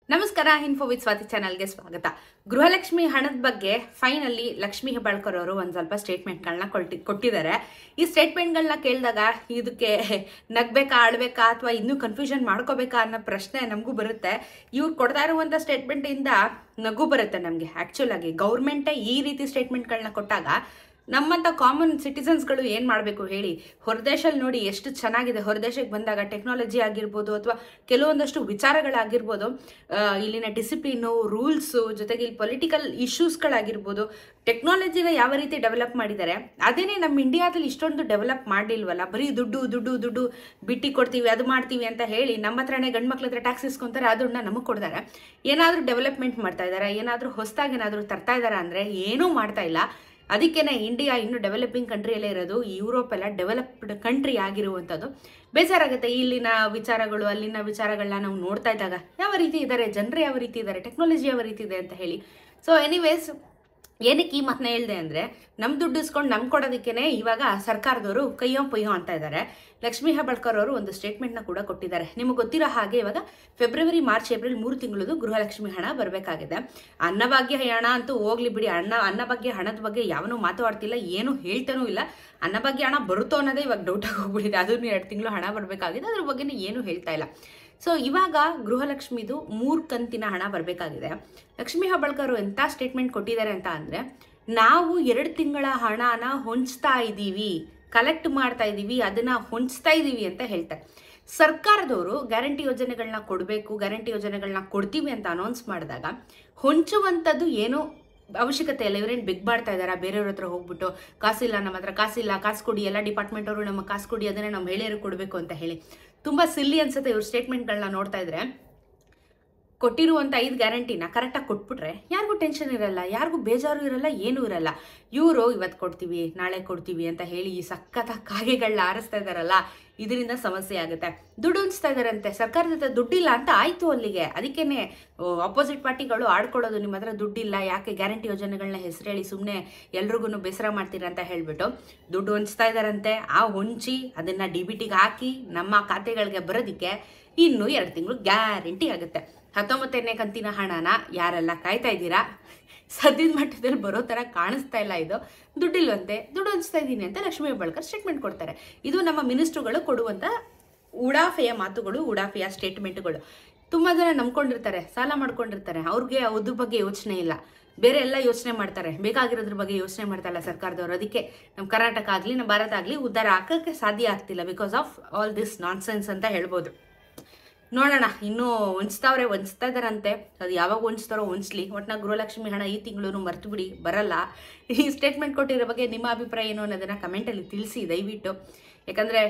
ನಮಸ್ಕಾರ. Info with Swati ಚಾನಲ್ಗೆ ಸ್ವಾಗತ. ಗೃಹಲಕ್ಷ್ಮಿ ಹಣದ ಬಗ್ಗೆ ಫೈನಲಿ ಲಕ್ಷ್ಮಿ ಹೆಬ್ಬಾಳ್ಕರ್ ಅವರು ಒಂದು ಸ್ವಲ್ಪ ಸ್ಟೇಟ್ಮೆಂಟ್ಗಳನ್ನ ಕೊಟ್ಟಿದ್ದಾರೆ. ಈ ಸ್ಟೇಟ್ಮೆಂಟ್ಗಳನ್ನ ಕೇಳಿದಾಗ ಇದಕ್ಕೆ ನಗ್ಬೇಕಾ, ಆಳ್ಬೇಕಾ, ಅಥವಾ ಇನ್ನೂ ಕನ್ಫ್ಯೂಷನ್ ಮಾಡ್ಕೋಬೇಕಾ ಅನ್ನೋ ಪ್ರಶ್ನೆ ನಮಗೂ ಬರುತ್ತೆ. ಇವ್ರು ಕೊಡ್ತಾ ಇರುವಂಥ ಸ್ಟೇಟ್ಮೆಂಟಿಂದ ನಗು ಬರುತ್ತೆ ನಮಗೆ. ಆ್ಯಕ್ಚುಲ್ ಆಗಿ ಗೌರ್ಮೆಂಟೇ ಈ ರೀತಿ ಸ್ಟೇಟ್ಮೆಂಟ್ಗಳನ್ನ ಕೊಟ್ಟಾಗ ನಮ್ಮಂಥ ಕಾಮನ್ ಸಿಟಿಸನ್ಸ್ಗಳು ಏನು ಮಾಡಬೇಕು ಹೇಳಿ? ಹೊರದೇಶಲ್ಲಿ ನೋಡಿ ಎಷ್ಟು ಚೆನ್ನಾಗಿದೆ. ಹೊರದೇಶಕ್ಕೆ ಬಂದಾಗ ಟೆಕ್ನಾಲಜಿ ಆಗಿರ್ಬೋದು ಅಥವಾ ಕೆಲವೊಂದಷ್ಟು ವಿಚಾರಗಳಾಗಿರ್ಬೋದು, ಇಲ್ಲಿನ ಡಿಸಿಪ್ಲಿನು, ರೂಲ್ಸು, ಜೊತೆಗೆ ಇಲ್ಲಿ ಪೊಲಿಟಿಕಲ್ ಇಶ್ಯೂಸ್ಗಳಾಗಿರ್ಬೋದು, ಟೆಕ್ನಾಲಜಿನ ಯಾವ ರೀತಿ ಡೆವಲಪ್ ಮಾಡಿದ್ದಾರೆ, ಅದೇನೇ ನಮ್ಮ ಇಂಡಿಯಾದಲ್ಲಿ ಇಷ್ಟೊಂದು ಡೆವಲಪ್ ಮಾಡಿಲ್ವಲ್ಲ. ಬರೀ ದುಡ್ಡು ದುಡ್ಡು ದುಡ್ಡು ಬಿಟ್ಟು ಕೊಡ್ತೀವಿ, ಅದು ಮಾಡ್ತೀವಿ ಅಂತ ಹೇಳಿ ನಮ್ಮ ಹತ್ರನೇ ಗಂಡು ಮಕ್ಳ ಹತ್ರ ಟ್ಯಾಕ್ಸ್ ಇಸ್ಕೊಂತಾರೆ, ಅದನ್ನ ನಮಗೆ ಕೊಡ್ತಾರೆ. ಏನಾದರೂ ಡೆವಲಪ್ಮೆಂಟ್ ಮಾಡ್ತಾ ಇದ್ದಾರೆ, ಏನಾದರೂ ಹೊಸದಾಗಿ ಏನಾದರೂ ತರ್ತಾ ಇದ್ದಾರೆ ಅಂದರೆ ಏನೂ ಮಾಡ್ತಾ ಇಲ್ಲ. ಅದಕ್ಕೇನೆ ಇಂಡಿಯಾ ಇನ್ನೂ ಡೆವಲಪಿಂಗ್ ಕಂಟ್ರಿಯಲ್ಲೇ ಇರೋದು, ಯುರೋಪ್ ಎಲ್ಲ ಡೆವಲಪ್ಡ್ ಕಂಟ್ರಿ ಆಗಿರುವಂಥದ್ದು. ಬೇಜಾರಾಗುತ್ತೆ ಇಲ್ಲಿನ ವಿಚಾರಗಳು, ಅಲ್ಲಿನ ವಿಚಾರಗಳನ್ನ ನಾವು ನೋಡ್ತಾ ಇದ್ದಾಗ. ಯಾವ ರೀತಿ ಇದ್ದಾರೆ ಜನರು, ಯಾವ ರೀತಿ ಇದ್ದಾರೆ, ಟೆಕ್ನಾಲಜಿ ಯಾವ ರೀತಿ ಇದೆ ಅಂತ ಹೇಳಿ. ಸೊ ಎನಿವೇಸ್, ಏನಕ್ಕೆ ಈ ಮಾತನ್ನ ಹೇಳಿದೆ ಅಂದರೆ, ನಮ್ಮ ದುಡ್ಡು ಇಸ್ಕೊಂಡು ನಮ್ಗೆ ಕೊಡೋದಕ್ಕೇ ಇವಾಗ ಸರ್ಕಾರದವರು ಕೈಯೋ ಪೊಯ್ಯೋ ಅಂತ ಇದ್ದಾರೆ. ಲಕ್ಷ್ಮಿ ಹೆಬ್ಬಾಳ್ಕರ್ ಅವರು ಒಂದು ಸ್ಟೇಟ್ಮೆಂಟ್ನ ಕೂಡ ಕೊಟ್ಟಿದ್ದಾರೆ. ನಿಮಗೆ ಗೊತ್ತಿರೋ ಹಾಗೆ ಇವಾಗ ಫೆಬ್ರವರಿ, ಮಾರ್ಚ್, ಏಪ್ರಿಲ್ 3 ತಿಂಗಳದು ಗೃಹಲಕ್ಷ್ಮಿ ಹಣ ಬರಬೇಕಾಗಿದೆ. ಅನ್ನಭಾಗ್ಯ ಹಣ ಅಂತೂ ಹೋಗ್ಲಿ ಬಿಡಿ. ಅನ್ನಭಾಗ್ಯ ಹಣದ ಬಗ್ಗೆ ಯಾವನೂ ಮಾತಾಡ್ತಿಲ್ಲ, ಏನೂ ಹೇಳ್ತಾನೂ ಇಲ್ಲ. ಅನ್ನಭಾಗ್ಯ ಹಣ ಬರುತ್ತೋ ಅನ್ನೋದೇ ಇವಾಗ ಡೌಟಾಗಿ ಹೋಗ್ಬಿಟ್ಟಿದೆ. ಅದನ್ನು 2 ತಿಂಗಳು ಹಣ ಬರಬೇಕಾಗಿದೆ, ಅದ್ರ ಬಗ್ಗೆನೇ ಏನೂ ಹೇಳ್ತಾ ಇಲ್ಲ. ಸೊ ಇವಾಗ ಗೃಹಲಕ್ಷ್ಮಿದು 3 ಕಂತಿನ ಹಣ ಬರಬೇಕಾಗಿದೆ. ಲಕ್ಷ್ಮಿ ಹೆಬ್ಬಾಳ್ಕರ್ ಎಂಥ ಸ್ಟೇಟ್ಮೆಂಟ್ ಕೊಟ್ಟಿದ್ದಾರೆ ಅಂತ ಅಂದರೆ, ನಾವು 2 ತಿಂಗಳ ಹಣನ ಹೊಂಚ್ತಾ ಇದ್ದೀವಿ, ಕಲೆಕ್ಟ್ ಮಾಡ್ತಾ ಇದ್ದೀವಿ, ಅದನ್ನು ಹೊಂಚ್ತಾ ಇದ್ದೀವಿ ಅಂತ ಹೇಳ್ತಾರೆ. ಸರ್ಕಾರದವರು ಗ್ಯಾರಂಟಿ ಯೋಜನೆಗಳನ್ನ ಕೊಡಬೇಕು, ಗ್ಯಾರಂಟಿ ಯೋಜನೆಗಳನ್ನ ಕೊಡ್ತೀವಿ ಅಂತ ಅನೌನ್ಸ್ ಮಾಡಿದಾಗ ಹೊಂಚುವಂಥದ್ದು ಏನೋ ಅವಶ್ಯಕತೆ ಇಲ್ಲ. ಇವರೇನು ಬಿಗ್ ಮಾಡ್ತಾ ಇದ್ದಾರೆ ಬೇರೆಯವ್ರ ಹತ್ರ ಹೋಗ್ಬಿಟ್ಟು, ಕಾಸಿಲ್ಲ, ನಮ್ಮ ಹತ್ರ ಕಾಸಿಲ್ಲ, ಕಾಸು ಕೊಡಿ, ಎಲ್ಲ ಡಿಪಾರ್ಟ್ಮೆಂಟ್ ಅವರು ನಮ್ಮ ಕಾಸು ಕೊಡಿ, ಅದನ್ನೇ ನಮ್ಮ ಮಹಿಳೆಯರು ಕೊಡಬೇಕು ಅಂತ ಹೇಳಿ. ತುಂಬ ಸಿಲ್ಲಿ ಅನ್ಸುತ್ತೆ ಇವ್ರ ಸ್ಟೇಟ್ಮೆಂಟ್ಗಳನ್ನ ನೋಡ್ತಾ ಇದ್ರೆ. ಕೊಟ್ಟಿರುವಂಥ 5 ಗ್ಯಾರಂಟಿನ ಕರೆಕ್ಟಾಗಿ ಕೊಟ್ಬಿಟ್ರೆ ಯಾರಿಗೂ ಟೆನ್ಷನ್ ಇರಲ್ಲ, ಯಾರಿಗೂ ಬೇಜಾರು ಇರಲ್ಲ, ಏನೂ ಇರಲ್ಲ. ಇವರು ಇವತ್ತು ಕೊಡ್ತೀವಿ, ನಾಳೆ ಕೊಡ್ತೀವಿ ಅಂತ ಹೇಳಿ ಈ ಸಖತ್ ಕಾಗೆಗಳನ್ನ ಆರಿಸ್ತಾ ಇದ್ದಾರಲ್ಲ, ಇದರಿಂದ ಸಮಸ್ಯೆ ಆಗುತ್ತೆ. ದುಡ್ಡು ಹೊಂಚ್ತಾ ಇದ್ದಾರಂತೆ, ಸರ್ಕಾರದ ಹತ್ರ ದುಡ್ಡಿಲ್ಲ ಅಂತ ಆಯಿತು ಅಲ್ಲಿಗೆ. ಅದಕ್ಕೇನೆ ಆಪೋಸಿಟ್ ಪಾರ್ಟಿಗಳು ಆಡ್ಕೊಳ್ಳೋದು, ನಿಮ್ಮ ಹತ್ರ ದುಡ್ಡಿಲ್ಲ, ಯಾಕೆ ಗ್ಯಾರಂಟಿ ಯೋಜನೆಗಳನ್ನ ಹೆಸರು ಹೇಳಿ ಸುಮ್ಮನೆ ಎಲ್ರಿಗೂ ಬೇಸರ ಮಾಡ್ತೀರಾ ಅಂತ ಹೇಳ್ಬಿಟ್ಟು ದುಡ್ಡು ಹೊಂಚ್ತಾ ಇದ್ದಾರಂತೆ. ಆ ಹೊಂಚಿ ಅದನ್ನು DBTಗೆ ಹಾಕಿ ನಮ್ಮ ಖಾತೆಗಳಿಗೆ ಬರೋದಕ್ಕೆ ಇನ್ನೂ 2 ತಿಂಗಳು ಗ್ಯಾರಂಟಿ ಆಗುತ್ತೆ. 19ನೇ ಕಂತಿನ ಹಣನ ಯಾರೆಲ್ಲ ಕಾಯ್ತಾ ಇದ್ದೀರಾ, ಸದ್ಯದ ಮಟ್ಟದಲ್ಲಿ ಬರೋ ಥರ ಕಾಣಿಸ್ತಾ ಇಲ್ಲ. ಇದು ದುಡ್ಡಿಲ್ವಂತೆ, ದುಡ್ಡು ಹೊಂಚ್ತಾ ಇದ್ದೀನಿ ಅಂತ ಲಕ್ಷ್ಮಿ ಹೆಬ್ಬಾಳ್ಕರ್ ಸ್ಟೇಟ್ಮೆಂಟ್ ಕೊಡ್ತಾರೆ. ಇದು ನಮ್ಮ ಮಿನಿಸ್ಟ್ರುಗಳು ಕೊಡುವಂಥ ಉಡಾಫೆಯ ಮಾತುಗಳು, ಉಡಾಫೆಯ ಸ್ಟೇಟ್ಮೆಂಟ್ಗಳು. ತುಂಬ ಜನ ನಂಬ್ಕೊಂಡಿರ್ತಾರೆ, ಸಾಲ ಮಾಡ್ಕೊಂಡಿರ್ತಾರೆ, ಅವ್ರಿಗೆ ಅದ್ರ ಬಗ್ಗೆ ಯೋಚನೆ ಇಲ್ಲ, ಬೇರೆ ಎಲ್ಲ ಯೋಚನೆ ಮಾಡ್ತಾರೆ, ಬೇಕಾಗಿರೋದ್ರ ಬಗ್ಗೆ ಯೋಚನೆ ಮಾಡ್ತಾಯಿಲ್ಲ ಸರ್ಕಾರದವರು. ಅದಕ್ಕೆ ನಮ್ಮ ಕರ್ನಾಟಕ ಆಗಲಿ, ನಮ್ಮ ಭಾರತ ಆಗಲಿ ಉದ್ಧಾರ ಹಾಕೋಕ್ಕೆ ಸಾಧ್ಯ ಆಗ್ತಿಲ್ಲ, because of all this nonsense ಅಂತ ಹೇಳ್ಬೋದು. ನೋಡೋಣ, ಇನ್ನೂ ಹೊಂಚ್ತಾ ಇದ್ದಾರಂತೆ. ಅದು ಯಾವಾಗ ಹೊಂಚ್ತಾರೋ ಹೊಂಚ್ಲಿ. ಒಟ್ಟಿನ ಗೃಹಲಕ್ಷ್ಮಿ ಹಣ ಈ ತಿಂಗಳು ಮರ್ತು ಬಿಡಿ, ಬರಲ್ಲ. ಈ ಸ್ಟೇಟ್ಮೆಂಟ್ ಕೊಟ್ಟಿರೋ ಬಗ್ಗೆ ನಿಮ್ಮ ಅಭಿಪ್ರಾಯ ಏನು ಅನ್ನೋದನ್ನು ಕಮೆಂಟಲ್ಲಿ ತಿಳಿಸಿ ದಯವಿಟ್ಟು. ಯಾಕಂದರೆ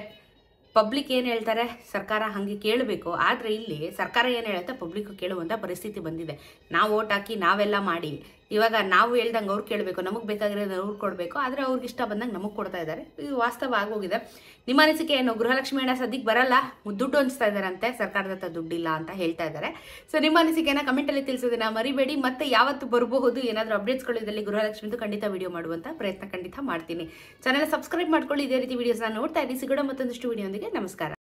ಪಬ್ಲಿಕ್ ಏನು ಹೇಳ್ತಾರೆ, ಸರ್ಕಾರ ಹಾಗೆ ಕೇಳಬೇಕು. ಆದರೆ ಇಲ್ಲಿ ಸರ್ಕಾರ ಏನು ಹೇಳುತ್ತೆ, ಪಬ್ಲಿಕ್ ಕೇಳುವಂಥ ಪರಿಸ್ಥಿತಿ ಬಂದಿದೆ. ನಾವು ಓಟ್ ಹಾಕಿ ನಾವೆಲ್ಲ ಮಾಡಿ ಇವಾಗ ನಾವು ಹೇಳ್ದಂಗೆ ಅವ್ರು ಕೇಳಬೇಕು, ನಮಗೆ ಬೇಕಾಗಿರೋದು ಅವ್ರು ಕೊಡಬೇಕು. ಆದರೆ ಅವ್ರಿಗೆ ಇಷ್ಟ ಬಂದಂಗೆ ನಮಗೆ ಕೊಡ್ತಾ ಇದ್ದಾರೆ. ಇದು ವಾಸ್ತವ ಆಗೋಗಿದೆ. ನಿಮ್ಮ ಅನಿಸಿಕೆ ಏನು? ಗೃಹಲಕ್ಷ್ಮಿ ಹಣ ಸದ್ಯಕ್ಕೆ ಬರಲ್ಲ, ದುಡ್ಡು ಹೊಂಚ್ತಾ ಇದ್ದಾರಂತೆ, ಸರ್ಕಾರದ ಹತ್ರ ದುಡ್ಡಿಲ್ಲ ಅಂತ ಹೇಳ್ತಾ ಇದ್ದಾರೆ. ಸೊ ನಿಮ್ಮ ಅನಿಸಿಕೆನ ಕಮೆಂಟಲ್ಲಿ ತಿಳಿಸೋದನ್ನ ಮರಿಬೇಡಿ. ಮತ್ತೆ ಯಾವತ್ತು ಬರಬಹುದು, ಏನಾದರೂ ಅಪ್ಡೇಟ್ಸ್ಗಳು ಇದರಲ್ಲಿ ಗೃಹಲಕ್ಷ್ಮಿದು ಖಂಡಿತ ವಿಡಿಯೋ ಮಾಡುವಂಥ ಪ್ರಯತ್ನ ಖಂಡಿತ ಮಾಡ್ತೀನಿ. ಚಾನೆಲ್ ಸಬ್ಸ್ಕ್ರೈಬ್ ಮಾಡ್ಕೊಳ್ಳಿ. ಇದೇ ರೀತಿ ವಿಡಿಯೋಸ್ನ ನೋಡ್ತಾ ಇದ್ದೀನಿ. ಸಿಗೋಣ ಮತ್ತೊಂದಿಷ್ಟು ವಿಡಿಯೋಂದಿಗೆ. ನಮಸ್ಕಾರ.